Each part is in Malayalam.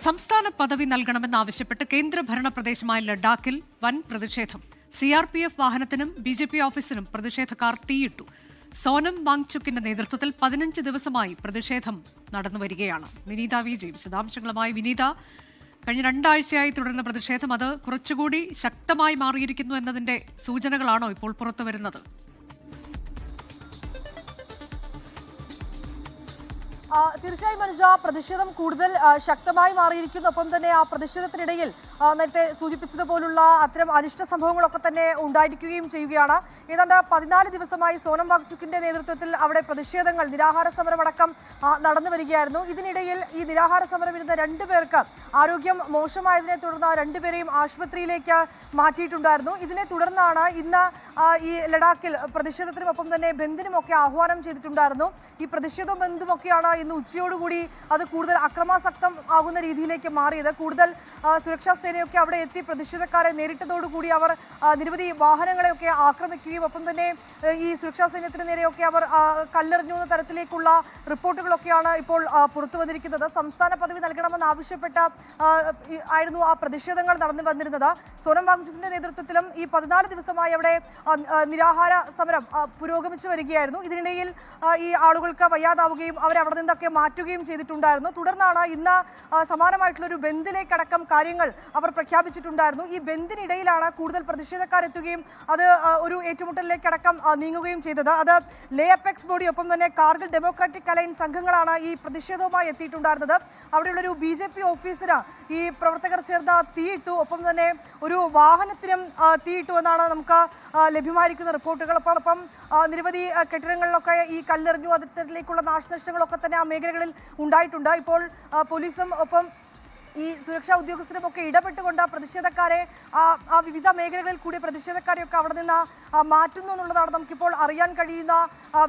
സംസ്ഥാന പദവി നൽകണമെന്നാവശ്യപ്പെട്ട് കേന്ദ്രഭരണ പ്രദേശമായ ലഡാക്കിൽ വൻ പ്രതിഷേധം. CRPF വാഹനത്തിനും BJP ഓഫീസിനും പ്രതിഷേധക്കാർ തീയിട്ടു. സോനം വാങ്ചുക്കിന്റെ നേതൃത്വത്തിൽ 15 ദിവസമായി പ്രതിഷേധം നടന്നുവരികയാണ്. വിനീത വിജയ് വിശദാംശങ്ങളുമായി. വിനീത, കഴിഞ്ഞ 2 ആഴ്ചയായി തുടരുന്ന പ്രതിഷേധം അത് കുറച്ചുകൂടി ശക്തമായി മാറിയിരിക്കുന്നു എന്നതിന്റെ സൂചനകളാണോ ഇപ്പോൾ പുറത്തുവരുന്നത്? തീർച്ചയായും മനുജ, പ്രതിഷേധം കൂടുതൽ ശക്തമായി മാറിയിരിക്കുന്നു. ഒപ്പം തന്നെ ആ പ്രതിഷേധത്തിനിടയിൽ നേരത്തെ സൂചിപ്പിച്ചതുപോലുള്ള അത്തരം അനിഷ്ട സംഭവങ്ങളൊക്കെ തന്നെ ഉണ്ടായിരിക്കുകയും ചെയ്യുകയാണ്. ഏതാണ്ട് 14 ദിവസമായി സോനം വാങ്ചുക്കിന്റെ നേതൃത്വത്തിൽ അവിടെ പ്രതിഷേധങ്ങൾ, നിരാഹാര സമരമടക്കം നടന്നു വരികയായിരുന്നു. ഇതിനിടയിൽ ഈ നിരാഹാര സമരം ഇരുന്ന 2 പേർക്ക് ആരോഗ്യം മോശമായതിനെ തുടർന്ന് 2 പേരെയും ആശുപത്രിയിലേക്ക് മാറ്റിയിട്ടുണ്ടായിരുന്നു. ഇതിനെ തുടർന്നാണ് ഇന്ന് ഈ ലഡാക്കിൽ പ്രതിഷേധത്തിനും ഒപ്പം തന്നെ ബന്ദിനുമൊക്കെ ആഹ്വാനം ചെയ്തിട്ടുണ്ടായിരുന്നു. ഈ പ്രതിഷേധവും ബന്ധുമൊക്കെയാണ് ഇന്ന് ഉച്ചയോടുകൂടി അത് കൂടുതൽ അക്രമാസക്തം ആകുന്ന രീതിയിലേക്ക് മാറിയത്. കൂടുതൽ സുരക്ഷാ സേനയൊക്കെ അവിടെ എത്തി പ്രതിഷേധക്കാരെ നേരിട്ടതോടുകൂടി അവർ നിരവധി വാഹനങ്ങളെയൊക്കെ ആക്രമിക്കുകയും ഒപ്പം തന്നെ ഈ സുരക്ഷാ സൈന്യത്തിന് നേരെയൊക്കെ അവർ കല്ലെറിഞ്ഞു എന്ന തരത്തിലേക്കുള്ള റിപ്പോർട്ടുകളൊക്കെയാണ് ഇപ്പോൾ പുറത്തു വന്നിരിക്കുന്നത്. സംസ്ഥാന പദവി നൽകണമെന്ന് ആവശ്യപ്പെട്ട ആയിരുന്നു ആ പ്രതിഷേധങ്ങൾ നടന്നു വന്നിരുന്നത്. സോനം വാങ്ചുക്കിന്റെ നേതൃത്വത്തിലും ഈ 14 ദിവസമായി അവിടെ നിരാഹാര സമരം പുരോഗമിച്ചു വരികയായിരുന്നു. ഇതിനിടയിൽ ഈ ആളുകൾക്ക് വയ്യാതാവുകയും അവരെ അവിടെ നിന്നൊക്കെ മാറ്റുകയും ചെയ്തിട്ടുണ്ടായിരുന്നു. തുടർന്നാണ് ഇന്ന് സമാനമായിട്ടുള്ള ഒരു ബന്ദിലേക്കടക്കം കാര്യങ്ങൾ അവർ പ്രഖ്യാപിച്ചിട്ടുണ്ടായിരുന്നു. ഈ ബന്ദിനിടയിലാണ് കൂടുതൽ പ്രതിഷേധക്കാരെത്തുകയും അത് ഒരു ഏറ്റുമുട്ടലിലേക്കടക്കം നീങ്ങുകയും ചെയ്തത്. അത് ലേ അപ്പെക്സ് ബോഡി ഒപ്പം തന്നെ കാർഗിൽ ഡെമോക്രാറ്റിക് അലയൻസ് സംഘങ്ങളാണ് ഈ പ്രതിഷേധവുമായി എത്തിയിട്ടുണ്ടായിരുന്നത്. അവിടെയുള്ളൊരു BJP ഓഫീസിന് ഈ പ്രവർത്തകർ ചേർന്ന് തീയിട്ടു. ഒപ്പം തന്നെ ഒരു വാഹനത്തിനും തീയിട്ടു എന്നാണ് നമുക്ക് ലഭ്യമായിരിക്കുന്ന റിപ്പോർട്ടുകൾ. ഒപ്പം നിരവധി കെട്ടിടങ്ങളിലൊക്കെ ഈ കല്ലെറിഞ്ഞു അതിലേക്കുള്ള നാശനഷ്ടങ്ങളൊക്കെ തന്നെ ആ മേഖലകളിൽ ഉണ്ടായിട്ടുണ്ട്. ഇപ്പോൾ പോലീസും ഒപ്പം ഈ സുരക്ഷാ ഉദ്യോഗസ്ഥരും ഒക്കെ ഇടപെട്ടുകൊണ്ട് പ്രതിഷേധക്കാരെ ആ വിവിധ മേഖലകളിൽ കൂടി പ്രതിഷേധക്കാരെയൊക്കെ അവിടെ നിന്ന് മാറ്റുന്നു എന്നുള്ളതാണ് നമുക്കിപ്പോൾ അറിയാൻ കഴിയുന്ന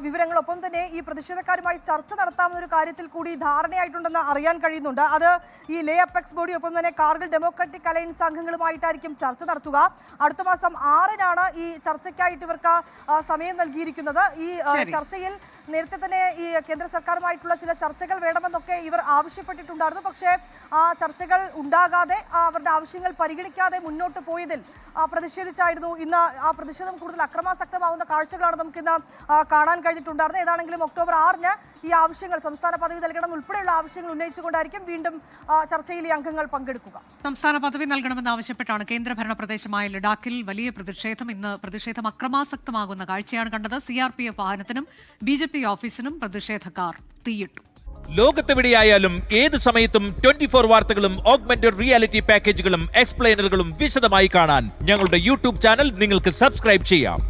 വിവരങ്ങൾ. ഒപ്പം തന്നെ ഈ പ്രതിഷേധക്കാരുമായി ചർച്ച നടത്താമെന്നൊരു കാര്യത്തിൽ കൂടി ധാരണയായിട്ടുണ്ടെന്ന് അറിയാൻ കഴിയുന്നുണ്ട്. അത് ഈ ലേ അപ്പെക്സ് ബോഡി ഒപ്പം തന്നെ കാർഗിൽ ഡെമോക്രാറ്റിക് അലയൻസ് സംഘങ്ങളുമായിട്ടായിരിക്കും ചർച്ച നടത്തുക. അടുത്ത മാസം 6-നാണ് ഈ ചർച്ചയ്ക്കായിട്ട് ഇവർക്ക് സമയം നൽകിയിരിക്കുന്നത്. ഈ ചർച്ചയിൽ നേരത്തെ തന്നെ ഈ കേന്ദ്ര സർക്കാരുമായിട്ടുള്ള ചില ചർച്ചകൾ വേണമെന്നൊക്കെ ഇവർ ആവശ്യപ്പെട്ടിട്ടുണ്ടായിരുന്നു. പക്ഷേ ആ ചർച്ചകൾ ഉണ്ടാകാതെ അവരുടെ ആവശ്യങ്ങൾ പരിഗണിക്കാതെ മുന്നോട്ട് പോയതിൽ പ്രതിഷേധിച്ചായിരുന്നു ഇന്ന് ആ പ്രതിഷേധം കൂടുതൽ അക്രമാസക്തമാവുന്ന കാഴ്ചകളാണ് നമുക്കിന്ന് കാണാൻ കഴിഞ്ഞിട്ടുണ്ടായിരുന്നത്. ഏതാണെങ്കിലും ഒക്ടോബർ 6-ന് ഈ ആവശ്യങ്ങൾ, സംസ്ഥാന പദവി നൽകണം ഉൾപ്പെടെയുള്ള ആവശ്യങ്ങൾ ഉന്നയിച്ചുകൊണ്ടായിരിക്കും വീണ്ടും ചർച്ചയിൽ ഈ അംഗങ്ങൾ പങ്കെടുക്കുക. സംസ്ഥാന പദവി നൽകണമെന്നാവശ്യപ്പെട്ടാണ് കേന്ദ്രഭരണ പ്രദേശമായ ലഡാക്കിൽ വലിയ പ്രതിഷേധം. ഇന്ന് പ്രതിഷേധം അക്രമാസക്തമാകുന്ന കാഴ്ചയാണ് കണ്ടത്. CRPF വാഹനത്തിനും BJP ഓഫീസിനും പ്രതിഷേധക്കാർ തീയിട്ടു. ലോകത്തെവിടെയായാലും ഏത് സമയത്തും 24 വാർത്തകളും ഓഗ്മെന്റഡ് റിയാലിറ്റി പാക്കേജുകളും എക്സ്പ്ലെയിനറുകളും വിശദമായി കാണാൻ ഞങ്ങളുടെ YouTube ചാനൽ നിങ്ങൾക്ക് സബ്സ്ക്രൈബ് ചെയ്യാം.